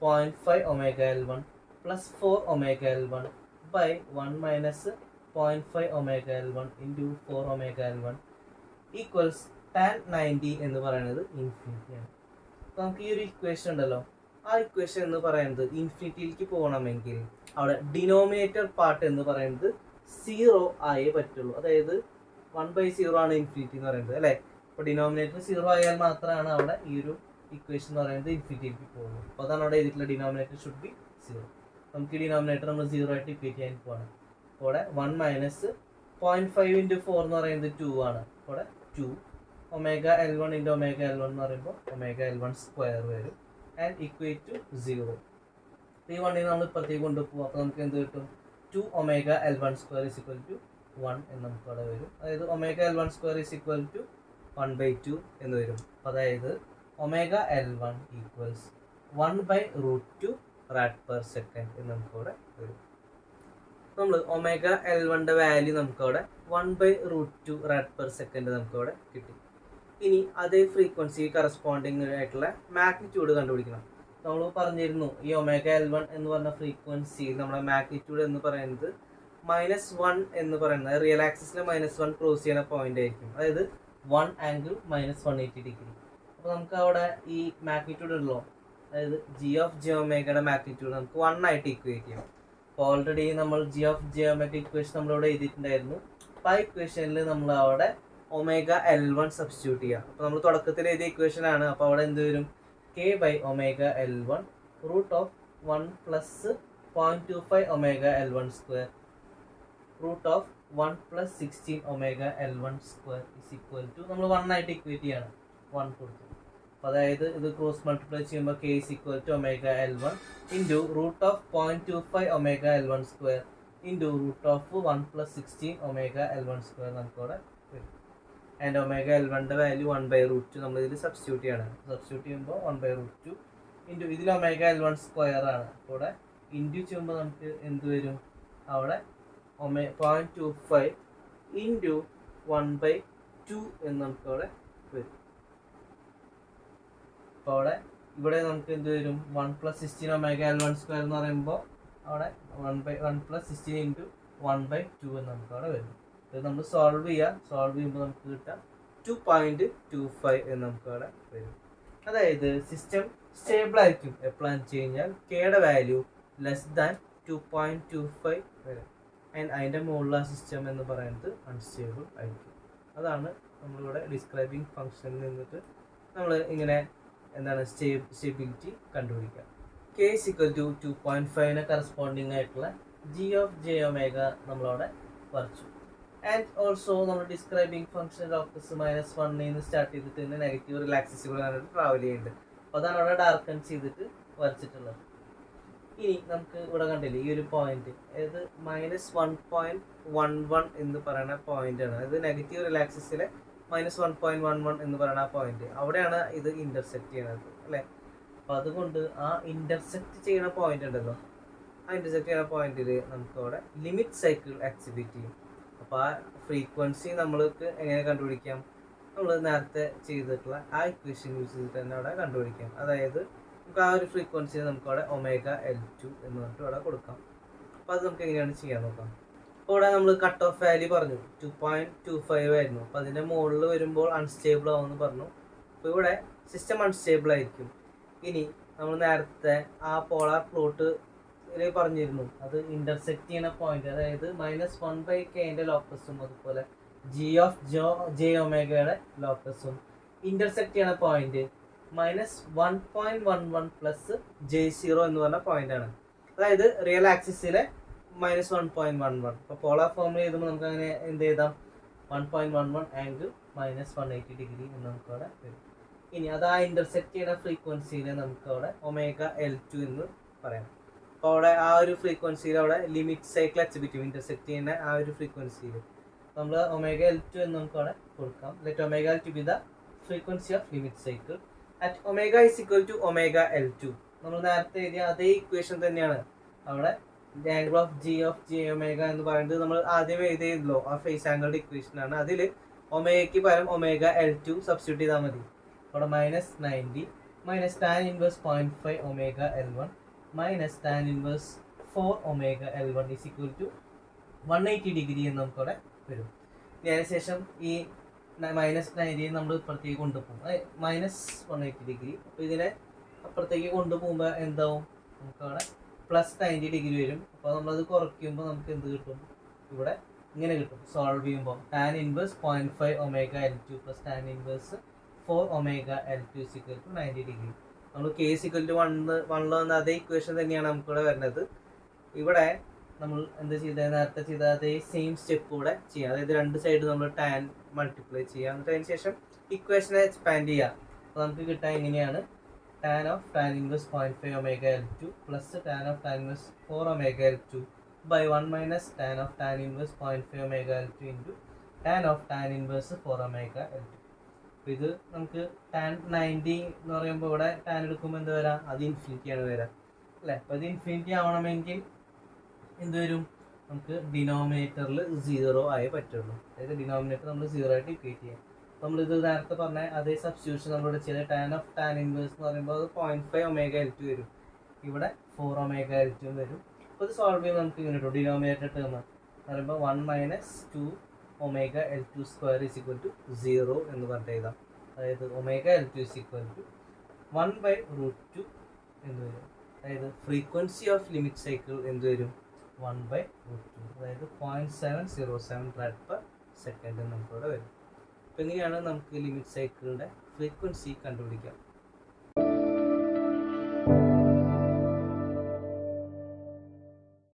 0.5 omega L1 plus 4 omega L1 by 1 minus 0.5 omega L1 into 4 omega L1 equals tan 90 എന്ന് പറയുന്നത് ഇൻഫിനിറ്റി ആണ്. അപ്പോൾ നമുക്ക് ഈ ഒരു ഇക്വേഷൻ ഉണ്ടല്ലോ, ആ ഇക്വേഷൻ എന്ന് പറയുന്നത് ഇൻഫിനിറ്റിയിലേക്ക് പോകണമെങ്കിൽ അവിടെ ഡിനോമിനേറ്റർ പാർട്ട് എന്ന് പറയുന്നത് 0 ആയേ പറ്റുള്ളൂ. അതായത് 1/0 ആണ് ഇൻഫിനിറ്റി എന്ന് പറയുന്നത് അല്ലേ. അപ്പോൾ ഡിനോമിനേറ്റർ 0 ആയാൽ മാത്രമാണ് അവിടെ ഈ ഒരു ഇക്വേഷൻ എന്ന് പറയുന്നത് ഇൻഫിനിറ്റിയിലേക്ക് പോകുന്നത്. അപ്പോൾ അതാണ് അവിടെ എഴുതിയിട്ടുള്ള ഡിനോമിനേറ്റർ ഷുഡ് ബി 0. നമുക്ക് ഈ ഡിനോമിനേറ്റർ നമ്മൾ 0 ആയിട്ട് ഇക്വേറ്റ് ചെയ്യാൻ പോവാണ്. അവിടെ 1 മൈനസ് 0.5 ഇൻറ്റു 4 എന്ന് പറയുന്നത് 2 ആണ്. അവിടെ 2 omega L1 into omega L1 എന്ന് പറയുമ്പോൾ ഒമേഗ L1 സ്ക്വയർ വരും ആൻഡ് ഈക്വേറ്റ് ടു 0. ഈ 1 നമ്മൾ ഇപ്പുറത്തേക്ക് കൊണ്ടുപോകും. അപ്പോൾ നമുക്ക് എന്ത് കിട്ടും, 2 omega L1 square is equal to 1 എന്ന് നമുക്ക് അവിടെ വരും. അതായത് omega L1 square is equal to 1/2 എന്ന് വരും. അതായത് omega L1 equals 1/√2 rad per second എന്ന് നമുക്കവിടെ വരും. നമ്മൾ ഒമേഗ L1ൻ്റെ വാല്യൂ നമുക്കവിടെ 1/√2 റാഡ് പെർ സെക്കൻഡ് നമുക്കവിടെ കിട്ടി. ഇനി അതേ ഫ്രീക്വൻസി കറസ്പോണ്ടിങ് ആയിട്ടുള്ള മാഗ്നിറ്റ്യൂഡ് കണ്ടുപിടിക്കണം. നമ്മൾ പറഞ്ഞിരുന്നു ഈ ഒമേഗ L1 എന്ന് പറഞ്ഞ ഫ്രീക്വൻസി നമ്മുടെ മാഗ്നിറ്റ്യൂഡ് എന്ന് പറയുന്നത് -1 എന്ന് പറയുന്നത് റിയൽ ആക്സിസിലെ -1 ക്രോസ് ചെയ്യുന്ന പോയിന്റ് ആയിരിക്കും. അതായത് 1 ആംഗിൾ -180 ഡിഗ്രി. അപ്പോൾ നമുക്ക് അവിടെ ഈ മാഗ്നിറ്റ്യൂഡ് ഉള്ളൂ, അതായത് ജി ഓഫ് ജെ ഒമേഗയുടെ മാഗ്നിറ്റ്യൂഡ് നമുക്ക് 1 ആയിട്ട് ഇക്വേറ്റ് ചെയ്യാം. അപ്പോൾ ഓൾറെഡി നമ്മൾ G of J omega equation നമ്മളിവിടെ എഴുതിയിട്ടുണ്ടായിരുന്നു. അപ്പോൾ ആ ഇക്വേഷനിൽ നമ്മൾ അവിടെ ഒമേഗ L1 സബ്സ്റ്റിറ്റ്യൂട്ട് ചെയ്യാം. അപ്പോൾ നമ്മൾ തുടക്കത്തിൽ എഴുതിയ ഇക്വേഷൻ ആണ്. അപ്പോൾ അവിടെ എന്ത് വരും, k ബൈ omega L1 root of 1 plus 0.25 omega L1 square root of 1 plus 16 omega L1 square is equal to നമ്മൾ 1 ആയിട്ട് ഇക്വേറ്റ് ചെയ്യണം, 1 കൊടുത്തു. അപ്പോൾ അതായത് ഇത് ക്രോസ് മൾട്ടിപ്ലൈ ചെയ്യുമ്പോൾ k is equal to omega L1 into root of 0.25 omega L1 square into root of 1 plus 16 omega L1 square നമുക്കവിടെ വരും. ആൻഡ് ഒമേഗ L1ൻ്റെ വാല്യൂ 1/√2 നമ്മൾ ഇതിൽ സബ്സ്റ്റിറ്റ്യൂട്ട് ചെയ്യണം. സബ്സ്റ്റിറ്റ്യൂട്ട് ചെയ്യുമ്പോൾ 1/√2 ഇൻറ്റു ഇതിൽ ഒമേഗ L1 സ്ക്വയർ ആണ്. അപ്പോൾ ഇവിടെ ഇൻറ്റു ചെയ്യുമ്പോൾ നമുക്ക് എന്ത് വരും, അവിടെ 0.25 ഇൻറ്റു 1/2 എന്ന് നമുക്ക് അവിടെ വരും. അപ്പോൾ അവിടെ ഇവിടെ നമുക്ക് എന്ത് വരും, 1 പ്ലസ് 16 ഒമേഗ L1 സ്ക്വയർ എന്ന് പറയുമ്പോൾ അവിടെ 1 പ്ലസ് 16 ഇൻറ്റു 1/2 എന്ന് നമുക്ക് അവിടെ വരും. ഇത് നമ്മൾ സോൾവ് ചെയ്യുമ്പോൾ നമുക്ക് കിട്ടാം 2.25 എന്ന് നമുക്ക് അവിടെ വരും. അതായത് സിസ്റ്റം സ്റ്റേബിൾ ആയിരിക്കും എപ്പോഴാന്ന് വെച്ച് കഴിഞ്ഞാൽ കെയുടെ വാല്യൂ ലെസ് ദാൻ 2.25 വരെ. ആൻഡ് അതിൻ്റെ മുകളിലുള്ള സിസ്റ്റം എന്ന് പറയുന്നത് അൺസ്റ്റേബിൾ ആയിരിക്കും. അതാണ് നമ്മളിവിടെ ഡിസ്ക്രൈബിങ് ഫംഗ്ഷനിൽ നിന്നിട്ട് നമ്മൾ ഇങ്ങനെ എന്താണ് സ്റ്റെബിലിറ്റി കണ്ടുപിടിക്കുക. k is equal to 2.5 corresponding ആയിട്ടുള്ള g(j)(ω) നമ്മളവിടെ വരച്ചു. ആൻഡ് ഓൾസോ നമ്മൾ ഡിസ്ക്രൈബിങ് ഫംഗ്ഷൻ ലോക്കസ് -1 നിന്ന് സ്റ്റാർട്ട് ചെയ്തിട്ട് തന്നെ നെഗറ്റീവ് റിലാക്സസിബിൾ ട്രാവൽ ചെയ്യുന്നുണ്ട്. അപ്പോൾ അതാണ് അവിടെ ഡാർക്കൺ ചെയ്തിട്ട് വരച്ചിട്ടുള്ളത്. ഇനി നമുക്ക് ഇവിടെ കണ്ടില്ലേ ഈ ഒരു പോയിന്റ്, അതായത് -1.11 എന്ന് പറയുന്ന പോയിന്റ് ആണ്. അതായത് നെഗറ്റീവ് റിലാക്സസിലെ -1.11 എന്ന് പറയുന്ന ആ പോയിന്റ്, അവിടെയാണ് ഇത് ഇന്റർസെക്ട് ചെയ്യുന്നത് അല്ലേ. അപ്പോൾ അതുകൊണ്ട് ആ ഇന്റർസെക്ട് ചെയ്യുന്ന പോയിന്റ് ഉണ്ടല്ലോ, ആ ഇന്റർസെക്ട് ചെയ്യുന്ന പോയിന്റിൽ നമുക്ക് അവിടെ ലിമിറ്റ് സൈക്കിൾ എക്സിബിറ്റ് ചെയ്യും. അപ്പോൾ ആ ഫ്രീക്വൻസി നമ്മൾക്ക് എങ്ങനെ കണ്ടുപിടിക്കാം? നമ്മൾ നേരത്തെ ചെയ്തിട്ടുള്ള ആ ഇക്വേഷൻ യൂസ് ചെയ്തിട്ട് തന്നെ അവിടെ കണ്ടുപിടിക്കാം. അതായത് നമുക്ക് ആ ഒരു ഫ്രീക്വൻസി നമുക്ക് അവിടെ ω(L2) എന്ന് പറഞ്ഞിട്ട് അവിടെ കൊടുക്കാം. അപ്പോൾ അത് നമുക്ക് എങ്ങനെയാണ് ചെയ്യാൻ നോക്കാം. അപ്പോൾ ഇവിടെ നമ്മൾ കട്ട് ഓഫ് വാല്യൂ പറഞ്ഞു 2.25 ആയിരുന്നു. അപ്പോൾ അതിൻ്റെ മുകളിൽ വരുമ്പോൾ അൺസ്റ്റേബിൾ ആവുമെന്ന് പറഞ്ഞു. അപ്പോൾ ഇവിടെ സിസ്റ്റം അൺസ്റ്റേബിൾ ആയിരിക്കും. ഇനി നമ്മൾ നേരത്തെ ആ പോളാർ പ്ലോട്ട് പറഞ്ഞിരുന്നു, അത് ഇന്റർസെക്ട് ചെയ്യുന്ന പോയിന്റ്, അതായത് -1/k ലോക്കസും അതുപോലെ g(j)(ω) ലോക്കസും ഇന്റർസെക്ട് ചെയ്യുന്ന പോയിന്റ് -1.11 പ്ലസ് J0 എന്ന് പറഞ്ഞ പോയിന്റ് ആണ്. അതായത് റിയൽ ആക്സിസിലെ -1.11. അപ്പോൾ പോളാർ ഫോമിൽ എഴുതുമ്പോൾ നമുക്ക് അങ്ങനെ എന്ത് ചെയ്താം? 1.11 ആംഗിൾ -180 ഡിഗ്രി എന്ന് നമുക്ക് അവിടെ വരും. ഇനി അത് ആ ഇന്റർസെക്ട് ചെയ്യുന്ന ഫ്രീക്വൻസിയിൽ നമുക്ക് അവിടെ ω(L2) എന്ന് പറയാം. അപ്പോൾ അവിടെ ആ ഒരു ഫ്രീക്വൻസിയിൽ അവിടെ ലിമിറ്റ് സൈക്കിൾ എക്സിബിറ്റ് ഇന്റർസെക്ട് ചെയ്യുന്ന ആ ഒരു ഫ്രീക്വൻസിയിൽ നമ്മൾ ω(L2) എന്ന് നമുക്ക് അവിടെ കൊടുക്കാം. Let ω(L2) be the frequency of limit cycle at ω is equal to ω(L2). നമ്മൾ നേരത്തെ എഴുതിയ അതേ ഇക്വേഷൻ തന്നെയാണ് അവിടെ ആംഗിൾ ഓഫ് g(j)(ω) എന്ന് പറയുന്നത് നമ്മൾ ആദ്യം എഴുതിയല്ലോ ആ ഫേസ് ആംഗിളുടെ ഇക്വേഷനാണ്. അതിൽ ഒമേഗയ്ക്ക് പകരം ω(L2) സബ്സ്റ്റിറ്റ്യൂട്ട് ചെയ്താൽ മതി. അവിടെ -90 tan inverse 0.5 ω(L1) tan inverse 4 ω(L1) is equal to 180 degree എന്ന് നമുക്കവിടെ വരും. അതിനുശേഷം ഈ -90 നമ്മൾ ഇപ്പുറത്തേക്ക് കൊണ്ടുപോകും, -180 ഡിഗ്രി. അപ്പോൾ ഇതിനെ അപ്പുറത്തേക്ക് കൊണ്ടുപോകുമ്പോൾ എന്താവും? നമുക്കവിടെ +90 ഡിഗ്രി വരും. അപ്പോൾ നമ്മളത് കുറയ്ക്കുമ്പോൾ നമുക്ക് എന്ത് കിട്ടും? ഇവിടെ ഇങ്ങനെ കിട്ടും. സോൾവ് ചെയ്യുമ്പോൾ tan inverse 0.5 ω(L2) tan inverse 4 ω(L2) is equal to 90 degree. നമ്മൾ k is equal to 1 വന്ന അതേ ഇക്വേഷൻ തന്നെയാണ് നമുക്കിവിടെ വരുന്നത്. ഇവിടെ നമ്മൾ എന്താ ചെയ്തത്? നേരത്തെ ചെയ്ത അതേ സെയിം സ്റ്റെപ്പ് കൂടെ ചെയ്യാം. അതായത് രണ്ട് സൈഡ് നമ്മൾ tan മൾട്ടിപ്ലൈ ചെയ്യാം. എന്നിട്ട് അതിന് ശേഷം ഇക്വേഷനെ എക്സ്പാൻഡ് ചെയ്യാം. അപ്പോൾ നമുക്ക് കിട്ടാൻ എങ്ങനെയാണ്? tan inverse 0.5 ω(L2) plus tan inverse 4 ω(L2) by 1 - tan inverse 0.5 ω(L2) into tan inverse 4 ω(L2). അപ്പോൾ ഇത് നമുക്ക് tan 90 എന്ന് പറയുമ്പോൾ ഇവിടെ tan എടുക്കുമ്പോൾ എന്ത് വരാം? അത് ഇൻഫിനിറ്റി ആണ് വരാം അല്ലേ. അപ്പോൾ ഇത് ഇൻഫിനിറ്റി ആവണമെങ്കിൽ എന്ത് വരും? നമുക്ക് ഡിനോമിനേറ്ററിൽ 0 ആയേ പറ്റുള്ളൂ. അതായത് ഡിനോമിനേറ്റർ നമ്മൾ 0 ആയിട്ട് ഇക്വേറ്റ് ചെയ്യാം. നമ്മളിത് നേരത്തെ പറഞ്ഞ അതേ സബ്സ്റ്റിറ്റ്യൂഷൻ നമ്മളിവിടെ ചെയ്ത tan ഇൻവേഴ്സ് എന്ന് പറയുമ്പോൾ അത് 0.5 ω(L2) വരും. ഇവിടെ 4 ω(L2) വരും. അപ്പോൾ ഇത് സോൾവ് ചെയ്യുമ്പോൾ നമുക്ക് ഇങ്ങനെ കിട്ടും. ഡിനോമിനേറ്റർ ടേം എന്ന് പറയുമ്പോൾ 1 - 2 ω(L2)² is equal to 0 എന്ന് പറഞ്ഞിട്ട് എഴുതാം. അതായത് ω(L2) is equal to 1/√2 എന്ന് വരും. അതായത് ഫ്രീക്വൻസി ഓഫ് ലിമിറ്റ് സൈക്കിൾ എന്ത് വരും? 1/√2, അതായത് 0.707 rad/s നമുക്കിവിടെ വരും. അപ്പോൾ ഇങ്ങനെയാണ് നമുക്ക് ലിമിറ്റ് സൈക്കിളിൻ്റെ ഫ്രീക്വൻസി കണ്ടുപിടിക്കാം.